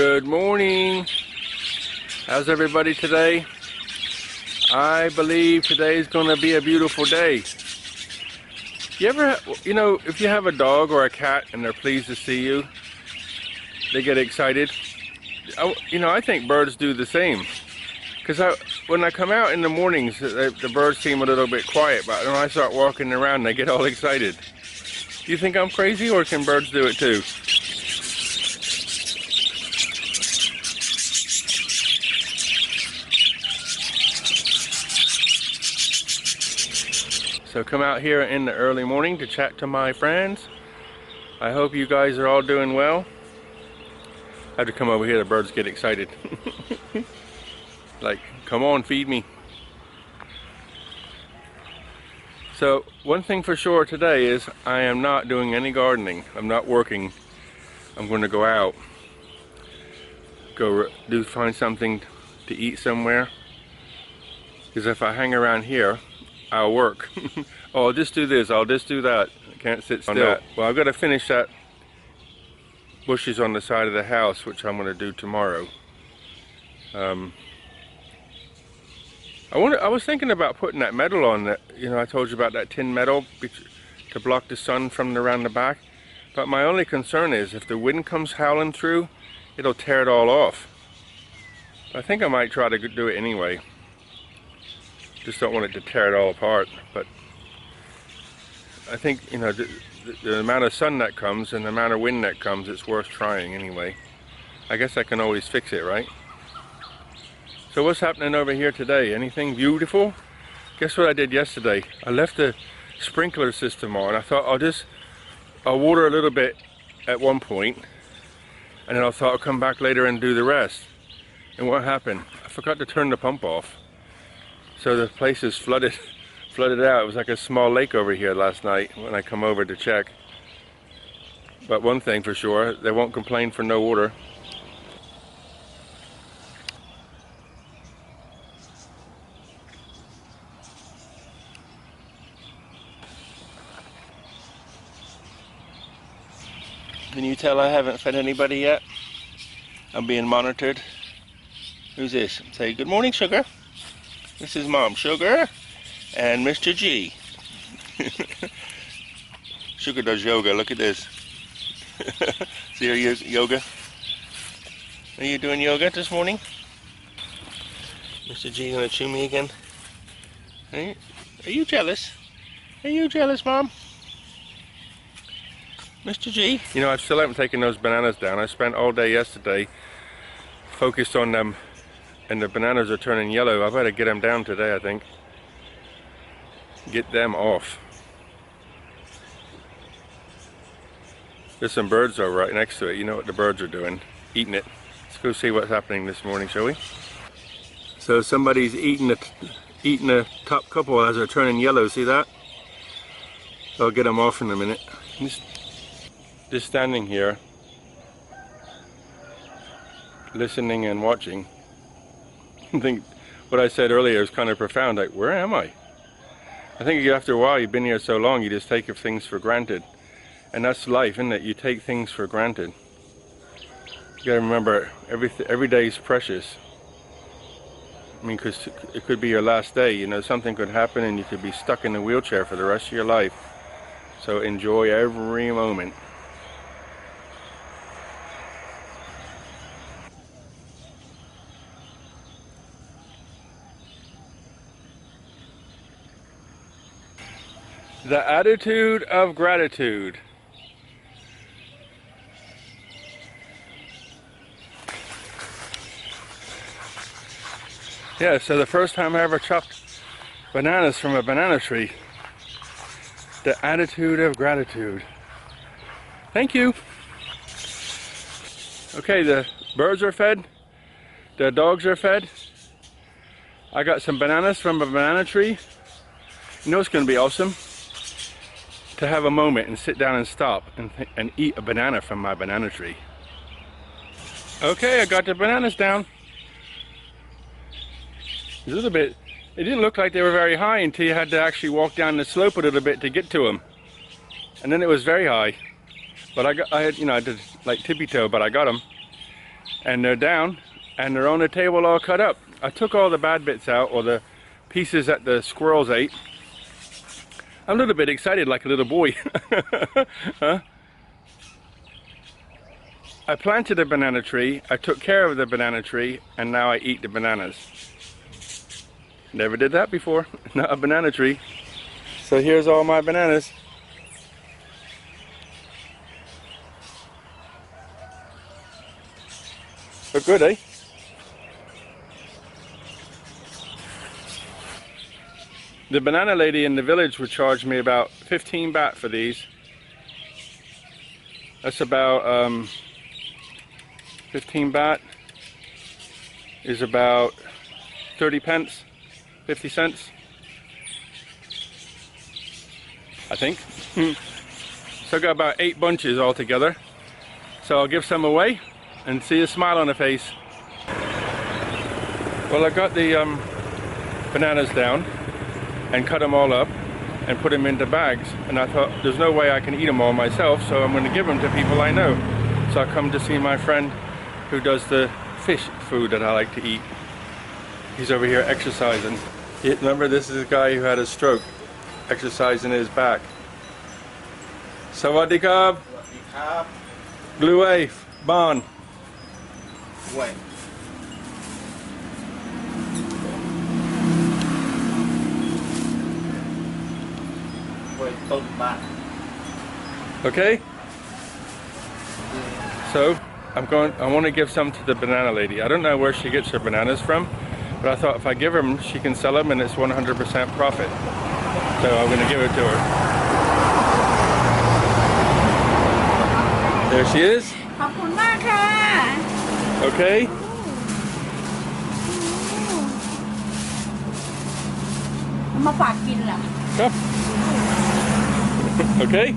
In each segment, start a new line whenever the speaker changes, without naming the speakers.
Good morning. How's everybody today? I believe today is going to be a beautiful day. You ever, if you have a dog or a cat and they're pleased to see you, they get excited. I think birds do the same. Because when I come out in the mornings, the birds seem a little bit quiet, but when I start walking around, they get all excited. Do you think I'm crazy, or can birds do it too? So come out here in the early morning to chat to my friends. I hope you guys are all doing well. I have to come over here, the birds get excited. Like, come on, feed me. So one thing for sure today is I am not doing any gardening. I'm not working. I'm going to go out, find something to eat somewhere. Because if I hang around here, I'll work. Oh, I'll just do this, I'll just do that. I can't sit still. Well, I've got to finish that bushes on the side of the house, which I'm going to do tomorrow. I was thinking about putting that metal on that, I told you about that tin metal to block the sun from around the back. But my only concern is if the wind comes howling through, it'll tear it all off. I think I might try to do it anyway. Just don't want it to tear it all apart. But I think, the amount of sun that comes and the amount of wind that comes, it's worth trying anyway. I guess I can always fix it, right? So what's happening over here today? Anything beautiful? Guess what I did yesterday? I left the sprinkler system on. I thought I'll water a little bit at one point, and then I thought I'll come back later and do the rest. And what happened? I forgot to turn the pump off. So the place is flooded out. It was like a small lake over here last night when I come over to check. But one thing for sure, they won't complain for no water. Can you tell I haven't fed anybody yet? I'm being monitored. Who's this? Say good morning, Sugar. This is Mom Sugar and Mr. G. Sugar does yoga. Look at this. See her yoga? Are you doing yoga this morning? Mr. G gonna chew me again? Are you jealous? Are you jealous, Mom? Mr. G? I still haven't taken those bananas down. I spent all day yesterday focused on them, and the bananas are turning yellow. I better get them down today, I think. Get them off. There's some birds over right next to it. You know what the birds are doing? Eating it. Let's go see what's happening this morning, shall we? So somebody's eating the top couple as they're turning yellow. See that? I'll get them off in a minute. Just standing here, listening and watching. I think what I said earlier is kind of profound. Like, where am I? I think after a while, you've been here so long, you just take things for granted. And that's life, isn't it? You take things for granted. You gotta remember, every day is precious. I mean, because it could be your last day. Something could happen and you could be stuck in a wheelchair for the rest of your life. So enjoy every moment. The attitude of gratitude. Yeah, so the first time I ever chopped bananas from a banana tree. The attitude of gratitude. Thank you. Okay, the birds are fed. The dogs are fed. I got some bananas from a banana tree. It's going to be awesome to have a moment and sit down and stop and eat a banana from my banana tree. Okay, I got the bananas down. A little bit. It didn't look like they were very high until you had to actually walk down the slope a little bit to get to them, and then it was very high. But I had, I did like tippy toe, but I got them. and they're down and they're on the table all cut up. I took all the bad bits out, or the pieces that the squirrels ate. I'm a little bit excited, like a little boy. Huh? I planted a banana tree, I took care of the banana tree, and now I eat the bananas. Never did that before, not a banana tree. So here's all my bananas. Look good, eh? The banana lady in the village would charge me about 15 baht for these. That's about 15 baht is about 30 pence, 50 cents, I think. So I got about 8 bunches altogether. So I'll give some away and see a smile on the face. Well, I got the bananas down and cut them all up and put them into bags, and I thought there's no way I can eat them all myself, so I'm going to give them to people I know. So I come to see my friend who does the fish food that I like to eat. He's over here exercising. Remember, this is a guy who had a stroke, exercising his back. Sawadee krab. Blue wave, Bon.
Wait.
Okay? So, I want to give some to the banana lady. I don't know where she gets her bananas from, but I thought if I give her them, she can sell them and it's 100% profit. So I'm going to give it to her. There she is. Okay? Come. Okay?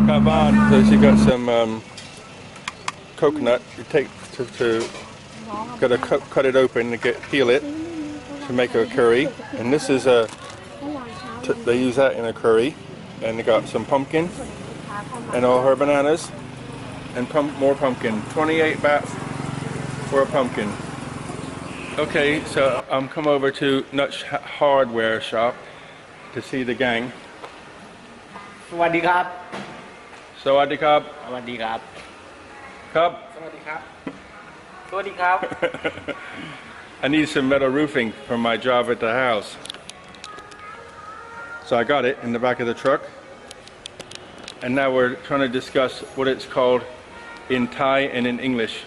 Come on. So she got some coconut. You take gotta cut it open and peel it to make a curry. And this is they use that in a curry. And they got some pumpkin and all her bananas and more pumpkin. 28 baht for a pumpkin. Okay, so I'm come over to Nutch Hardware Shop to see the gang.
สวัสดีครับ
Sawadee krab.
สวัสดีครับ
Krab.
สวัสดีครับ สวัสดีครับ
I need some metal roofing for my job at the house. So I got it in the back of the truck. And now we're trying to discuss what it's called in Thai and in English.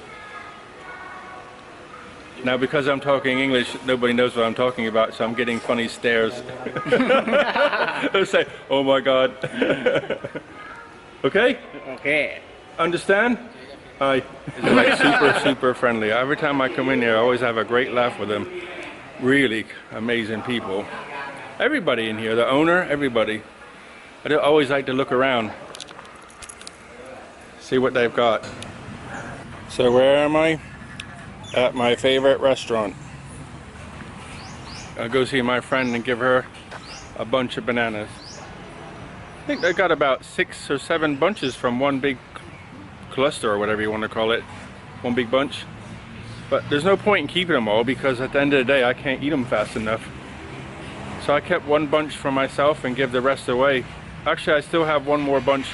Now, because I'm talking English, nobody knows what I'm talking about, so I'm getting funny stares. They'll say, oh my God. Okay?
Okay.
Understand? Hi. They're like super friendly. Every time I come in here, I always have a great laugh with them. Really amazing people. Everybody in here, the owner, everybody. I always like to look around, see what they've got. So where am I? At my favorite restaurant. I'll go see my friend and give her a bunch of bananas. I think they got about 6 or 7 bunches from one big cluster, or whatever you want to call it. One big bunch. But there's no point in keeping them all, because at the end of the day I can't eat them fast enough. So I kept one bunch for myself and give the rest away. Actually, I still have one more bunch.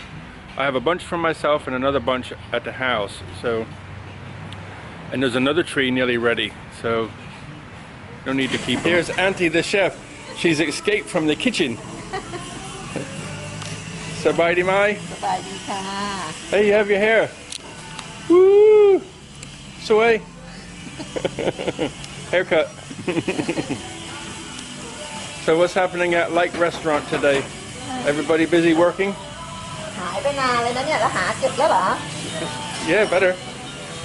I have a bunch for myself and another bunch at the house. So, and there's another tree nearly ready, so no need to keep them. Here's Auntie the chef. She's escaped from the kitchen. Sabaydi mai? Hey, you have your hair. Woo! Sway. Haircut. So what's happening at Lake Restaurant today? Everybody busy working? Yeah, better.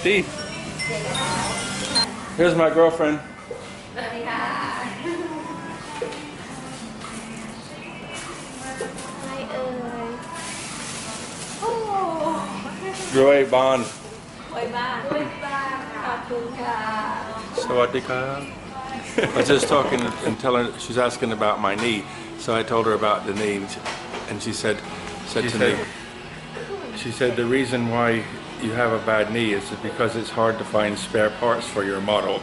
See? Here's my girlfriend. Joy Bon. Sawadee krab. I was just talking and telling her, she's asking about my knee. So I told her about the knee, and she said to me, she said the reason why you have a bad knee, it's because it's hard to find spare parts for your model.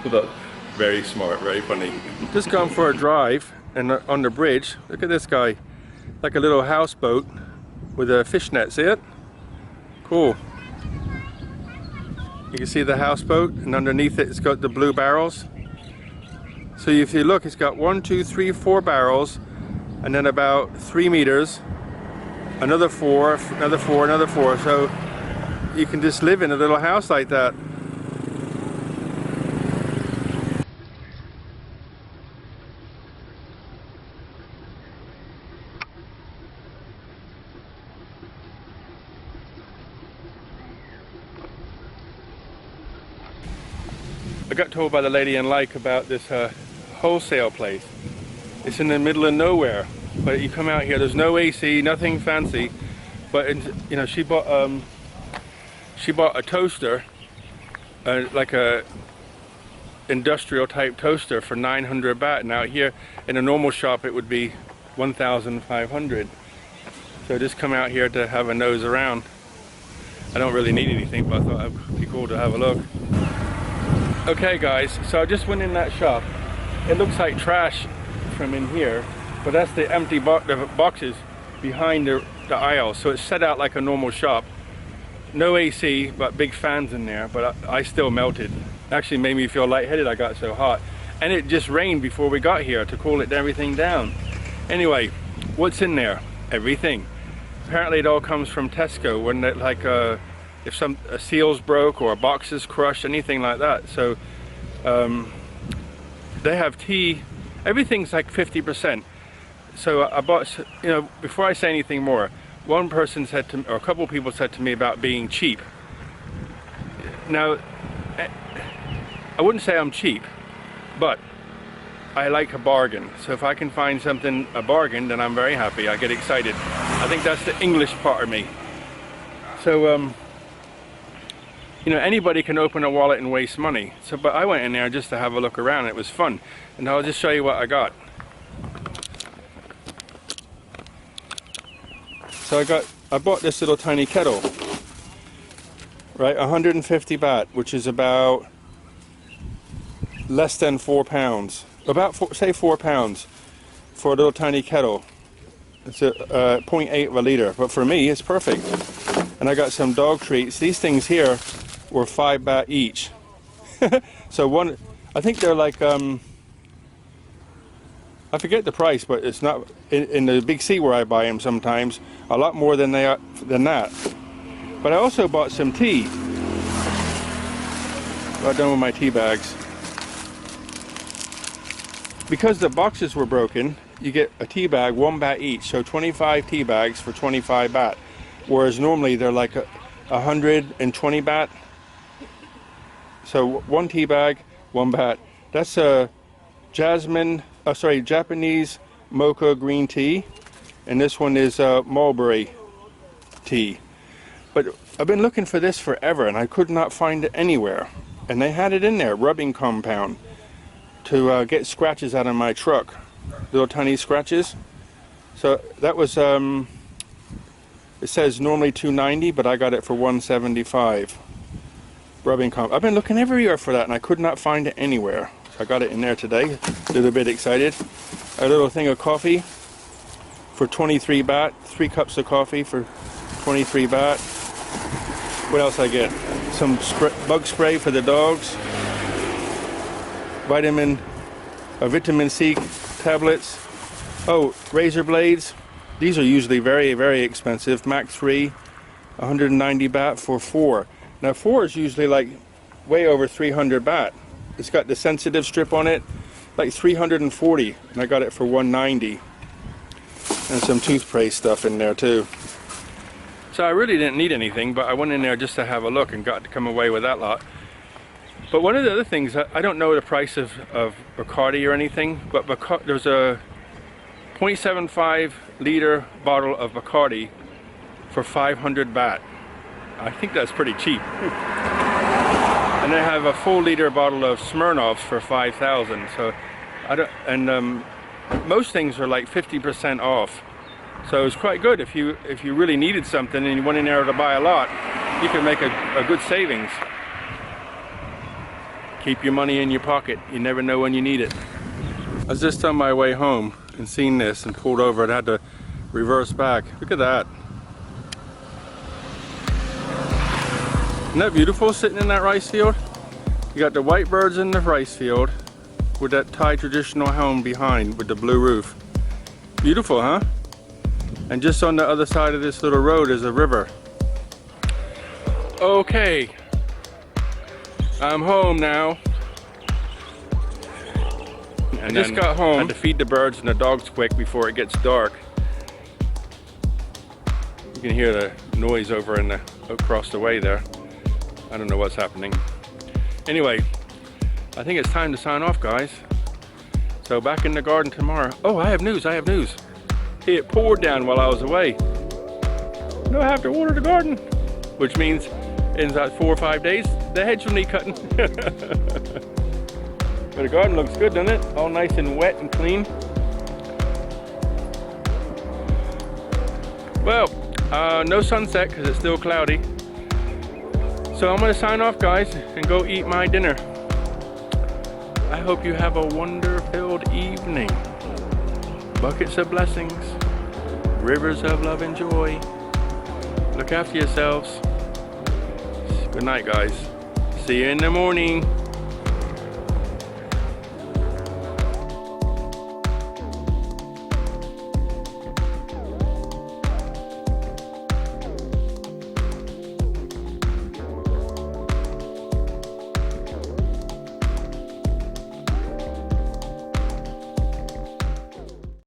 Look, very smart, very funny. Just gone for a drive and on the bridge. Look at this guy, like a little houseboat with a fishnet. See it? Cool. You can see the houseboat, and underneath it, it's got the blue barrels. So if you look, it's got 1, 2, 3, 4 barrels, and then about 3 meters. Another 4, another 4, another 4. So you can just live in a little house like that. I got told by the lady in Like about this wholesale place. It's in the middle of nowhere. But you come out here, there's no AC, nothing fancy, but you know, she bought a toaster, like a industrial type toaster for 900 baht. And out here in a normal shop it would be 1,500. So just come out here to have a nose around. I don't really need anything, but I thought it'd be cool to have a look. Okay guys, so I just went in that shop. It looks like trash from in here, but that's the empty boxes behind the aisle. So it's set out like a normal shop. No AC, but big fans in there, but I still melted. Actually made me feel lightheaded, I got so hot. And it just rained before we got here to cool everything down. Anyway, what's in there? Everything. Apparently it all comes from Tesco, when it like if a seal's broke or a box is crushed, anything like that. So they have tea, everything's like 50%. So I bought, you know, before I say anything more, one person said to me, or a couple of people said to me about being cheap. Now, I wouldn't say I'm cheap, but I like a bargain. So if I can find something, a bargain, then I'm very happy. I get excited. I think that's the English part of me. So, you know, anybody can open a wallet and waste money. So, but I went in there just to have a look around. It was fun. And I'll just show you what I got. So I bought this little tiny kettle, right? 150 baht, which is about less than 4 pounds. About say 4 pounds for a little tiny kettle. It's a 0.8 of a liter, but for me it's perfect. And I got some dog treats. These things here were 5 baht each. So one, I think they're like I forget the price, but it's not in the big C where I buy them sometimes, a lot more than they are than that. But I also bought some tea. Got done with my tea bags. Because the boxes were broken, you get a tea bag, 1 baht each, so 25 tea bags for 25 baht. Whereas normally they're like 120 baht. So 1 tea bag, 1 baht. That's a Japanese mocha green tea, and this one is mulberry tea. But I've been looking for this forever and I could not find it anywhere. And they had it in there, rubbing compound, to get scratches out of my truck, little tiny scratches. So that was it says normally $2.90, but I got it for $1.75. Rubbing compound. I've been looking everywhere for that and I could not find it anywhere. I got it in there today, a little bit excited. A little thing of coffee for 23 baht, 3 cups of coffee for 23 baht. What else I get? Some bug spray for the dogs. Vitamin C tablets. Oh, razor blades. These are usually very, very expensive. Mac 3, 190 baht for 4. Now 4 is usually like way over 300 baht. It's got the sensitive strip on it, like 340, and I got it for 190. And some toothpaste stuff in there too. So I really didn't need anything, but I went in there just to have a look and got to come away with that lot. But one of the other things, I don't know the price of Bacardi or anything, but there's a 0.75 liter bottle of Bacardi for 500 baht. I think that's pretty cheap. And I have a full liter bottle of Smirnoff for 5,000. So I don't, and most things are like 50% off. So it's quite good if you really needed something and you went in there to buy a lot, you can make a good savings. Keep your money in your pocket. You never know when you need it. I was just on my way home and seen this and pulled over and had to reverse back. Look at that. Isn't that beautiful sitting in that rice field? You got the white birds in the rice field with that Thai traditional home behind with the blue roof. Beautiful, huh? And just on the other side of this little road is a river. Okay, I'm home now. And just got home. I had to feed the birds and the dogs quick before it gets dark. You can hear the noise over in the across the way there. I don't know what's happening. Anyway, I think it's time to sign off, guys. So back in the garden tomorrow. Oh, I have news. It poured down while I was away. No, I have to water the garden, which means in about 4 or 5 days the hedge will need cutting. But the garden looks good, doesn't it? All nice and wet and clean. Well, no sunset because it's still cloudy. So I'm gonna sign off, guys, and go eat my dinner. I hope you have a wonder-filled evening. Buckets of blessings, rivers of love and joy. Look after yourselves. Good night, guys. See you in the morning.